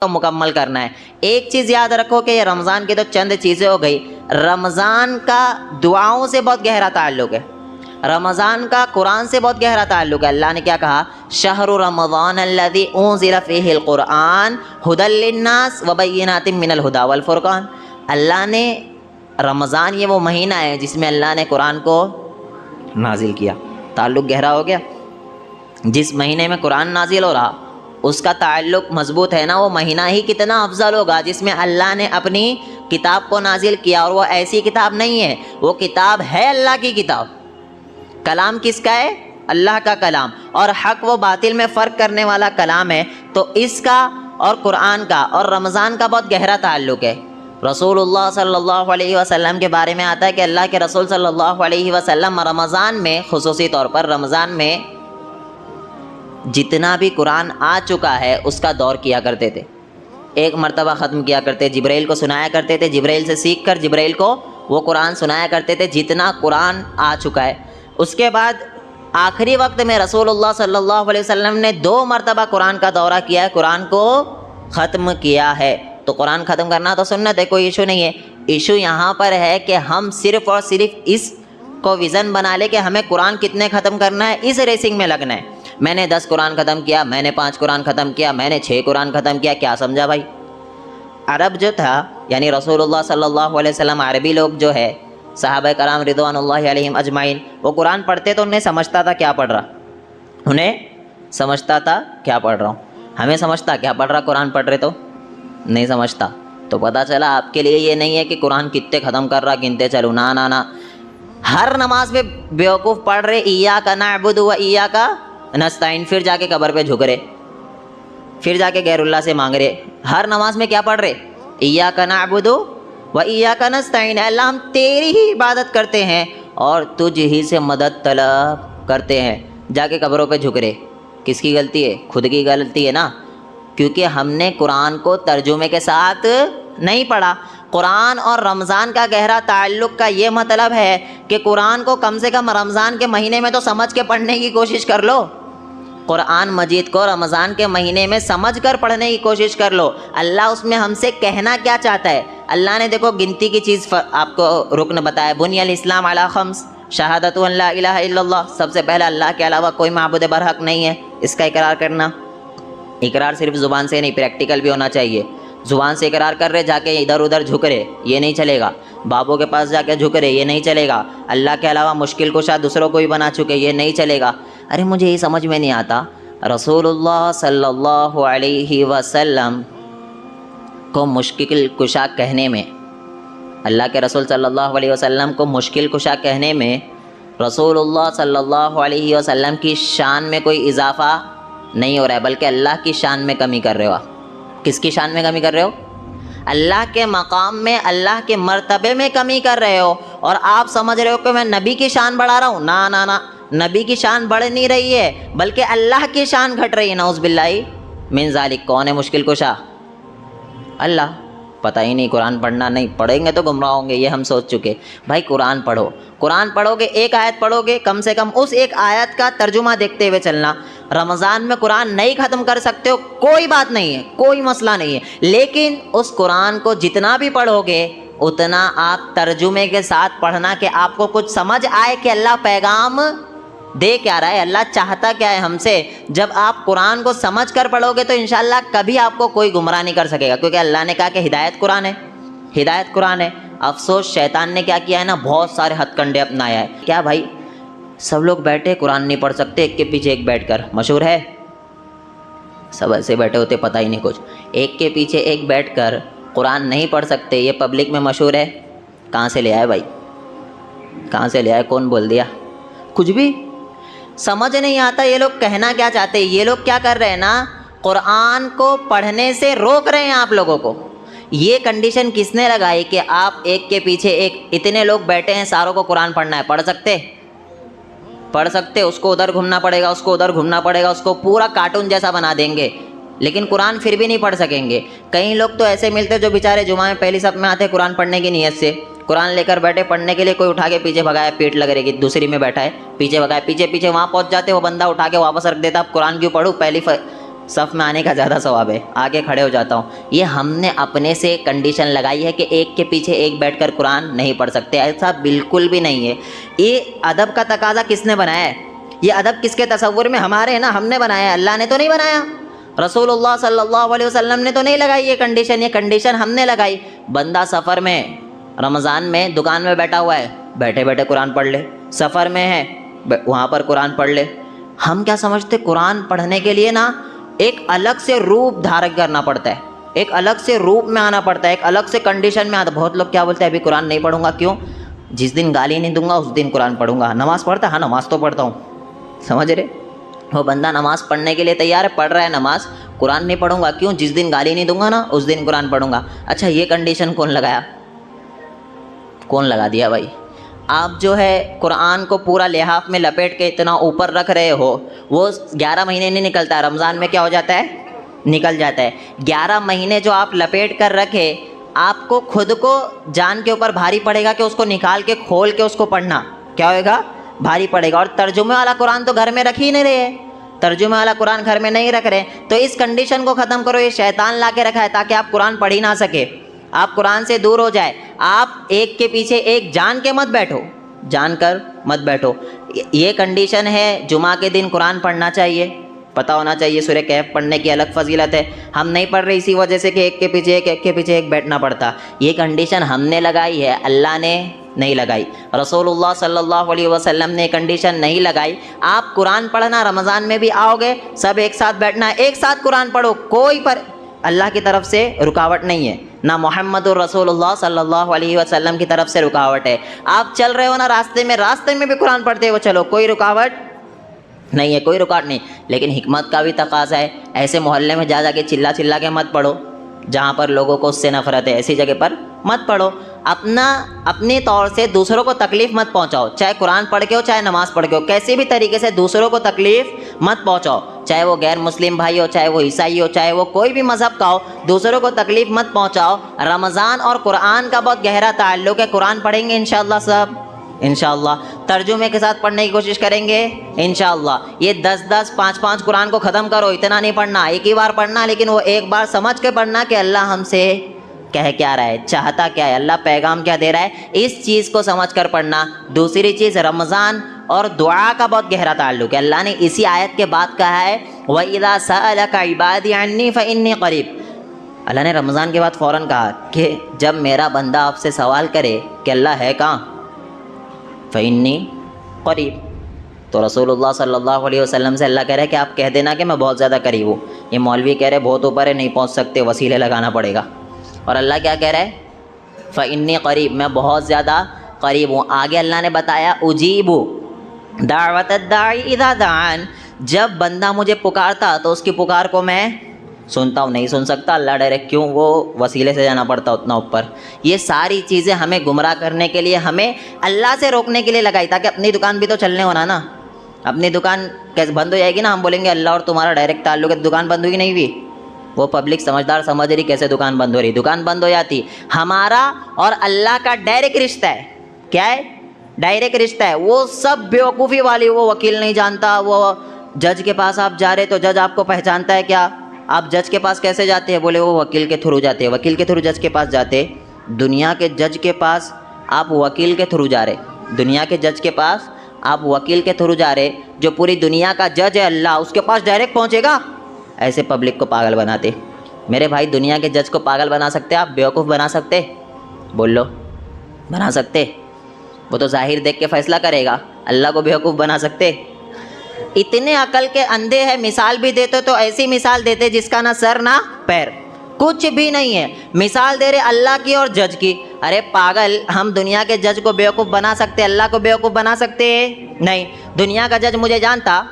तो मुकम्मल करना है। एक चीज़ याद रखो कि ये रमज़ान की तो चंद चीज़ें हो गई, रमज़ान का दुआओं से बहुत गहरा ताल्लुक़ है, रमज़ान का कुरान से बहुत गहरा ताल्लुक़ है। अल्लाह ने क्या कहा, शहरु रमज़ान अल्लज़ी उन्ज़िला फ़ीहिल क़ुरआन हुदल लिन्नास व बय्यिनातिम मिनल हुदा वल फ़ुरक़ान। अल्लाह ने रमज़ान ये वो महीना है जिसमें अल्लाह ने कुरान को नाजिल किया। ताल्लुक़ गहरा हो गया। जिस महीने में कुरान नाजिल हो रहा उसका ताल्लुक़ मजबूत है ना, वो महीना ही कितना अफजल होगा जिसमें अल्लाह ने अपनी किताब को नाजिल किया। और वो ऐसी किताब नहीं है, वो किताब है अल्लाह की किताब। कलाम किसका है? अल्लाह का कलाम। और हक व बातिल में फ़र्क करने वाला कलाम है। तो इसका और कुरान का और रमज़ान का बहुत गहरा ताल्लुक़ है। रसूलुल्लाह सल्लल्लाहु अलैहि वसल्लम के बारे में आता है कि अल्लाह के रसूल सल्लल्लाहु अलैहि वसल्लम रमज़ान में, खुसूसी तौर पर रमज़ान में जितना भी कुरान आ चुका है उसका दौर किया करते थे। एक मरतबा ख़त्म किया करते, जिब्राइल को सुनाया करते थे, जिब्राइल से सीख कर जिब्राइल को वो कुरान सुनाया करते थे जितना कुरान आ चुका है। उसके बाद आखिरी वक्त में रसूलुल्लाह सल्लल्लाहु अलैहि वसल्लम ने 2 मरतबा कुरान का दौरा किया है, कुरान को ख़त्म किया है। तो कुरान ख़त्म करना तो सुन्नत है, कोई इशू नहीं है। इशू यहाँ पर है कि हम सिर्फ़ और सिर्फ इस को विज़न बना ले कि हमें कुरान कितने ख़त्म करना है, इस रेसिंग में लगना है। मैंने 10 कुरान ख़त्म किया, मैंने 5 कुरान ख़त्म किया, मैंने 6 कुरान ख़त्म किया, क्या समझा भाई? अरब जो था यानी रसूलुल्लाह सल्लल्लाहु अलैहि वसल्लम, अरबी लोग जो है सहाबा कराम रिदवानुल्लाहि अलैहिम अजमाइन, वो कुरान पढ़ते तो उन्हें समझता था क्या पढ़ रहा, उन्हें समझता था क्या पढ़ रहा हूँ। हमें समझता क्या पढ़ रहा, कुरान पढ़ रहे तो नहीं समझता। तो पता चला आपके लिए ये नहीं है कि कुरान कितने ख़त्म कर रहा गिनते चलो, ना ना ना। हर नमाज में बेवकूफ़ पढ़ रहे इय्याका नअबुदु व इय्याका नस्ताइन, फिर जाके कब्र पे झुक रहे, फिर जाके गैरुल्लाह से मांग रहे। हर नमाज में क्या पढ़ रहे, इय्याका नअबुदु व इय्याका नस्ताइन, अल्लाह हम तेरी ही इबादत करते हैं और तुझ ही से मदद तलब करते हैं। जाके कब्रों पे झुक रहे, किसकी गलती है? खुद की गलती है ना, क्योंकि हमने कुरान को तर्जुमे के साथ नहीं पढ़ा। कुरान और रमज़ान का गहरा ताल्लुक़ का ये मतलब है कि कुरान को कम से कम रमज़ान के महीने में तो समझ के पढ़ने की कोशिश कर लो। कुरान मजीद को रमज़ान के महीने में समझ कर पढ़ने की कोशिश कर लो। अल्लाह उसमें हमसे कहना क्या चाहता है? अल्लाह ने देखो गिनती की चीज़ आपको रुकन बताया, बुनियल इस्लाम अला खम्स शहादतु अन ला इलाहा इल्लल्लाह, सबसे पहले अल्लाह के अलावा कोई माबूद बरहक नहीं है, इसका इकरार करना। इकरार सिर्फ ज़ुबान से नहीं, प्रैक्टिकल भी होना चाहिए। ज़ुबान से इकरार कर रहे, जाके इधर उधर झुक रहे, ये नहीं चलेगा। बाबों के पास जाके झुक रहे, ये नहीं चलेगा। अल्लाह के अलावा मुश्किल कुशा दूसरों को ही बना चुके, ये नहीं चलेगा। अरे मुझे ये समझ में नहीं आता, रसूलुल्लाह सल्लल्लाहु अलैहि वसल्लम को मुश्किल कुशा कहने में, अल्लाह के रसूल सल्लल्लाहु अलैहि वसल्लम को मुश्किल कुशा कहने में रसूलुल्लाह सल्लल्लाहु अलैहि वसल्लम की शान में कोई इजाफ़ा नहीं हो रहा है, बल्कि अल्लाह की शान में कमी कर रहे हो आप। किसकी शान में कमी कर रहे हो? अल्लाह के मकाम में, अल्लाह के मर्तबे में कमी कर रहे हो। और आप समझ रहे हो कि मैं नबी की शान बढ़ा रहा हूँ। ना ना ना, नबी की शान बढ़ नहीं रही है, बल्कि अल्लाह की शान घट रही है। नऊज़ बिल्लाहि मिन ज़ालिक। कौन है मुश्किल कुशा? अल्लाह। पता ही नहीं, कुरान पढ़ना नहीं, पढ़ेंगे तो गुमराह होंगे, ये हम सोच चुके। भाई कुरान पढ़ो, कुरान पढ़ोगे, एक आयत पढ़ोगे, कम से कम उस एक आयत का तर्जुमा देखते हुए चलना। रमज़ान में कुरान नहीं ख़त्म कर सकते हो, कोई बात नहीं है, कोई मसला नहीं है, लेकिन उस कुरान को जितना भी पढ़ोगे उतना आप तर्जुमे के साथ पढ़ना कि आपको कुछ समझ आए कि अल्लाह पैगाम दे क्या रहा है, अल्लाह चाहता क्या है हमसे। जब आप कुरान को समझ कर पढ़ोगे तो इंशाअल्लाह कभी आपको कोई गुमराह नहीं कर सकेगा, क्योंकि अल्लाह ने कहा कि हिदायत कुरान है, हिदायत कुरान है। अफसोस शैतान ने क्या किया है ना, बहुत सारे हथकंडे अपनाया है। क्या भाई, सब लोग बैठे कुरान नहीं पढ़ सकते, एक के पीछे एक बैठकर, मशहूर है, सब ऐसे बैठे होते पता ही नहीं कुछ, एक के पीछे एक बैठकर कुरान नहीं पढ़ सकते, ये पब्लिक में मशहूर है। कहाँ से ले आए भाई, कहाँ से ले आए, कौन बोल दिया? कुछ भी समझ नहीं आता ये लोग कहना क्या चाहते हैं। ये लोग क्या कर रहे हैं ना, कुरान को पढ़ने से रोक रहे हैं आप लोगों को। ये कंडीशन किसने लगाई कि आप एक के पीछे एक, इतने लोग बैठे हैं, सारों को कुरान पढ़ना है? पढ़ सकते, पढ़ सकते, उसको उधर घूमना पड़ेगा, उसको उधर घूमना पड़ेगा, उसको पूरा कार्टून जैसा बना देंगे, लेकिन कुरान फिर भी नहीं पढ़ सकेंगे। कई लोग तो ऐसे मिलते जो बेचारे जुमा में पहली सफ में आते कुरान पढ़ने की नीयत से, कुरान लेकर बैठे पढ़ने के लिए, कोई उठा के पीछे भगाया, पीठ लग रही, दूसरी में बैठा है, पीछे भगाया, पीछे पीछे वहाँ पहुँच जाते, वो बंदा उठा के वापस रख देता, अब कुरान क्यों पढ़ूँ, सफ़ में आने का ज़्यादा सवाब है, आगे खड़े हो जाता हूँ। ये हमने अपने से कंडीशन लगाई है कि एक के पीछे एक बैठकर कुरान नहीं पढ़ सकते, ऐसा बिल्कुल भी नहीं है। ये अदब का तकाजा किसने बनाया है? ये अदब किसके तसव्वुर में? हमारे है ना, हमने बनाया है, अल्लाह ने तो नहीं बनाया। रसूलुल्लाह सल्लल्लाहु अलैहि वसल्लम ने तो नहीं लगाई ये कंडीशन हमने लगाई। बंदा सफ़र में, रमज़ान में दुकान में बैठा हुआ है, बैठे बैठे कुरान पढ़ ले। सफ़र में है, वहाँ पर कुरान पढ़ ले। हम क्या समझते, कुरान पढ़ने के लिए ना एक अलग से रूप धारण करना पड़ता है, एक अलग से रूप में आना पड़ता है, एक अलग से कंडीशन में आता। बहुत लोग क्या बोलते हैं, अभी कुरान नहीं पढ़ूंगा। क्यों? जिस दिन गाली नहीं दूंगा उस दिन कुरान पढ़ूंगा। नमाज़ पढ़ता? हाँ, नमाज़ तो पढ़ता हूँ। समझ रहे? वो बंदा नमाज़ पढ़ने के लिए तैयार है, पढ़ रहा है नमाज़, कुरान नहीं पढ़ूंगा। क्यों? जिस दिन गाली नहीं दूंगा ना उस दिन कुरान पढ़ूंगा। अच्छा, ये कंडीशन कौन लगाया? कौन लगा दिया भाई? आप जो है कुरान को पूरा लिहाफ में लपेट के इतना ऊपर रख रहे हो, वो 11 महीने नहीं निकलता है। रमज़ान में क्या हो जाता है? निकल जाता है। 11 महीने जो आप लपेट कर रखे, आपको खुद को जान के ऊपर भारी पड़ेगा कि उसको निकाल के खोल के उसको पढ़ना। क्या होएगा? भारी पड़ेगा। और तर्जुमे वाला कुरान तो घर में रख ही नहीं रहे हैं, तर्जुमे वाला कुरान घर में नहीं रख रहे। तो इस कंडीशन को ख़त्म करो। ये शैतान ला के रखा है ताकि आप कुरान पढ़ ही ना सके, आप कुरान से दूर हो जाए। आप एक के पीछे एक जान के मत बैठो, जानकर मत बैठो। ये कंडीशन है। जुमा के दिन कुरान पढ़ना चाहिए, पता होना चाहिए। सूरह कहफ पढ़ने की अलग फजीलत है, हम नहीं पढ़ रहे इसी वजह से कि एक के पीछे एक बैठना पड़ता। ये कंडीशन हमने लगाई है, अल्लाह ने नहीं लगाई। रसूलुल्लाह सल्लल्लाहु अलैहि वसल्लम ने कंडीशन नहीं लगाई। आप कुरान पढ़ना, रमज़ान में भी आओगे, सब एक साथ बैठना, एक साथ कुरान पढ़ो, कोई पर अल्लाह की तरफ से रुकावट नहीं है, ना मोहम्मदुर रसूलुल्लाह सल्लल्लाहु अलैहि वसल्लम की तरफ से रुकावट है। आप चल रहे हो ना रास्ते में भी कुरान पढ़ते हो, चलो, कोई रुकावट नहीं है, कोई रुकावट नहीं। लेकिन हिकमत का भी तकाज़ा है। ऐसे मोहल्ले में जा के चिल्ला के मत पढ़ो, जहाँ पर लोगों को उससे नफरत है, ऐसी जगह पर मत पढ़ो। अपने तौर से दूसरों को तकलीफ़ मत पहुँचाओ, चाहे कुरान पढ़ के हो चाहे नमाज़ पढ़ के हो, कैसे भी तरीके से दूसरों को तकलीफ़ मत पहुँचाओ। चाहे वो गैर मुस्लिम भाई हो, चाहे वो ईसाई हो, चाहे वो कोई भी मज़हब का हो, दूसरों को तकलीफ़ मत पहुँचाओ। रमज़ान और कुरान का बहुत गहरा ताल्लुक़ है। कुरान पढ़ेंगे इंशाअल्लाह सब, इंशाअल्लाह तर्जुमे के साथ पढ़ने की कोशिश करेंगे इंशाअल्लाह। ये 10-10, 5-5 कुरान को ख़त्म करो, इतना नहीं पढ़ना, एक ही बार पढ़ना, लेकिन वो एक बार समझ के पढ़ना कि अल्लाह हमसे कह क्या रहा है, चाहता क्या है, अल्लाह पैगाम क्या दे रहा है, इस चीज़ को समझ कर पढ़ना। दूसरी चीज़, रमज़ान और दुआ का बहुत गहरा ताल्लुक़ है। अल्लाह ने इसी आयत के बाद कहा है, वइज़ा सअलका इबादी अन्नी फ़इन्नी क़रीब। अल्लाह ने रमज़ान के बाद फ़ौरन कहा कि जब मेरा बंदा आपसे सवाल करे कि अल्लाह है कहाँ, फ़इन्नी क़रीब, तो रसूलुल्लाह सल्लल्लाहु अलैहि वसल्लम से अल्लाह कह रहा है कि आप कह देना कि मैं बहुत ज़्यादा करीब हूँ। ये मौलवी कह रहे बहुत ऊपर है, नहीं पहुँच सकते, वसीले लगाना पड़ेगा। और अल्लाह क्या कह रहा है? फ़इन्नी क़रीब, मैं बहुत ज़्यादा करीब हूँ। आगे अल्लाह ने बताया, उजीबु दावतद दाई इज़ा दान, जब बंदा मुझे पुकारता तो उसकी पुकार को मैं सुनता हूँ। नहीं सुन सकता अल्लाह डायरेक्ट, क्यों? वो वसीले से जाना पड़ता उतना ऊपर। ये सारी चीज़ें हमें गुमराह करने के लिए, हमें अल्लाह से रोकने के लिए लगाई, ताकि अपनी दुकान भी तो चलने होना ना। अपनी दुकान कैसे बंद हो जाएगी ना, हम बोलेंगे अल्लाह और तुम्हारा डायरेक्ट ताल्लुक़ है, दुकान बंद हुई नहीं हुई। वो पब्लिक समझदार समझ रही कैसे दुकान बंद हो रही, दुकान बंद हो जाती। हमारा और अल्लाह का डायरेक्ट रिश्ता है। क्या है? डायरेक्ट रिश्ता है। वो सब बेवकूफ़ी वाली, वो वकील नहीं जानता, वो जज के पास आप जा रहे तो जज आपको पहचानता है क्या? आप जज के पास कैसे जाते हैं? बोले वो वकील के थ्रू जाते हैं। वकील के थ्रू जज के पास जाते? दुनिया के जज के पास आप वकील के थ्रू जा रहे, दुनिया के जज के पास आप वकील के थ्रू जा रहे। जो पूरी दुनिया का जज है अल्लाह, उसके पास डायरेक्ट पहुंचेगा? ऐसे पब्लिक को पागल बनाते। मेरे भाई, दुनिया के जज को पागल बना सकते आप, बेवकूफ़ बना सकते? बोल लो, बना सकते? वो तो ज़ाहिर देख के फ़ैसला करेगा। अल्लाह को बेवकूफ़ बना सकते? इतने अकल के अंधे हैं। मिसाल भी देते तो ऐसी मिसाल देते जिसका ना सर ना पैर, कुछ भी नहीं है। मिसाल दे रहे अल्लाह की और जज की। अरे पागल, हम दुनिया के जज को बेवकूफ़ बना सकते, अल्लाह को बेवकूफ़ बना सकते नहीं। दुनिया का जज मुझे जानता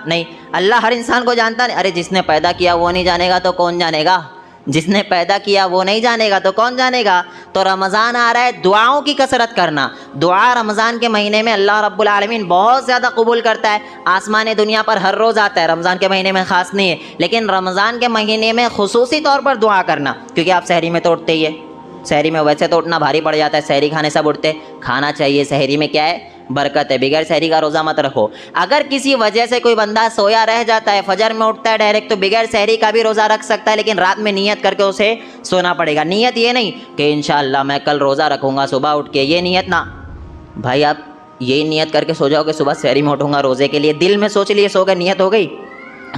नहीं, अल्लाह हर इंसान को जानता नहीं। अरे जिसने पैदा किया वो नहीं जानेगा तो कौन जानेगा? जिसने पैदा किया वो नहीं जानेगा तो कौन जानेगा? तो रमज़ान आ रहा है, दुआओं की कसरत करना। दुआ रमज़ान के महीने में अल्लाह रब्बुल आलमीन बहुत ज़्यादा कबूल करता है। आसमान दुनिया पर हर रोज़ आता है, रमज़ान के महीने में ख़ास नहीं है, लेकिन रमज़ान के महीने में खुसूसी तौर पर दुआ करना, क्योंकि आप सहरी में तो उठते ही है। सहरी में वैसे तो उठना भारी पड़ जाता है, सहरी खाने सब उठते, खाना चाहिए। सहरी में क्या है? बरकत है। बगैर सहरी का रोज़ा मत रखो। अगर किसी वजह से कोई बंदा सोया रह जाता है, फजर में उठता है डायरेक्ट, तो बगैर सहरी का भी रोज़ा रख सकता है, लेकिन रात में नियत करके उसे सोना पड़ेगा। नियत ये नहीं कि इंशाअल्लाह मैं कल रोज़ा रखूँगा सुबह उठ के, ये नियत ना। भाई आप ये नियत करके सो जाओ कि सुबह सहरी में उठूँगा रोज़े के लिए, दिल में सोच लिए, सो गए, नियत हो गई।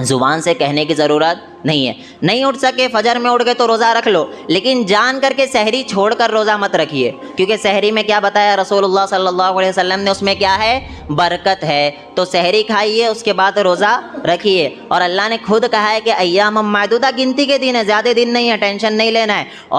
ज़ुबान से कहने की ज़रूरत नहीं है। नहीं उठ सके, फजर में उठ गए तो रोज़ा रख लो, लेकिन जान करके सहरी छोड़कर रोज़ा मत रखिए, क्योंकि सहरी में क्या बताया रसूलुल्लाह सल्लल्लाहु अलैहि वसल्लम ने, उसमें क्या है, बरकत है। तो सहरी खाइए, उसके बाद रोज़ा रखिए। और अल्लाह ने खुद कहा है कि अय्याम मादूदा, गिनती के दिन है, ज़्यादा दिन नहीं है, टेंशन नहीं लेना है। और